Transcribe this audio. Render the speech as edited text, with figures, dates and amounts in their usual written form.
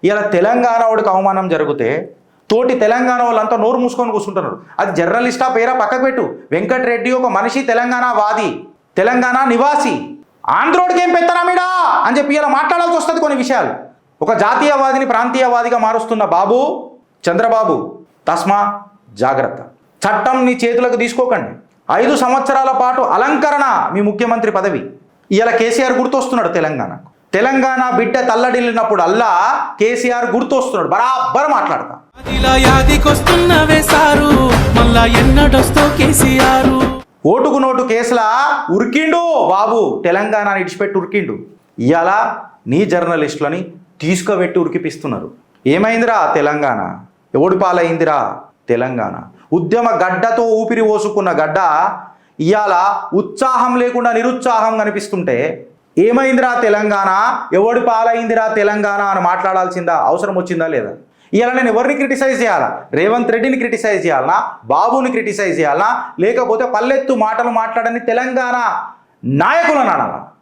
ఇలా తెలంగాణ వాడికి అవమానం జరిగితే తోటి తెలంగాణ వాళ్ళంతా నోరు మూసుకొని కూర్చుంటున్నారు. అది జర్నలిస్టా పేరా పక్కకు పెట్టు. వెంకటరెడ్డి ఒక మనిషి, తెలంగాణ వాది, తెలంగాణ నివాసి. ఆంధ్రోడికి ఏం పెత్తనామిడా అని చెప్పి ఇలా మాట్లాడాల్సి వస్తుంది కొన్ని విషయాలు. ఒక జాతీయవాదిని ప్రాంతీయవాదిగా మారుస్తున్న బాబు చంద్రబాబు, తస్మా జాగ్రత్త. చట్టం నీ చేతులకు తీసుకోకండి. 5 సంవత్సరాల పాటు అలంకరణ మీ ముఖ్యమంత్రి పదవి. ఇలా కేసీఆర్ గుర్తొస్తున్నాడు తెలంగాణకు. తెలంగాణ బిడ్డ తల్లడిల్లినప్పుడు అల్లా కేసీఆర్ గుర్తొస్తున్నాడు. బరాబర్ మాట్లాడతా. ఓటుకు నోటు కేసులా ఉరికిండు బాబు, తెలంగాణని ఇడిచిపెట్టి ఉరికిండు. ఇవాళ నీ జర్నలిస్టులని తీసుకుబెట్టి ఉరికిపిస్తున్నారు. ఏమైందిరా తెలంగాణ? ఎవడి పాలైందిరా తెలంగాణ? ఉద్యమ గడ్డతో ఊపిరి పోసుకున్న గడ్డ ఇవాళ ఉత్సాహం లేకుండా నిరుత్సాహం కనిపిస్తుంటే ఏమైందిరా తెలంగాణ, ఎవడి పాలైందిరా తెలంగాణ అని మాట్లాడాల్సిందా అవసరం వచ్చిందా లేదా? ఇవాళ నేను ఎవరిని క్రిటిసైజ్ చేయాలా? రేవంత్ రెడ్డిని క్రిటిసైజ్ చేయాలనా? బాబుని క్రిటిసైజ్ చేయాలనా? లేకపోతే పల్లెత్తు మాటలు మాట్లాడని తెలంగాణ నాయకులను అనాలా?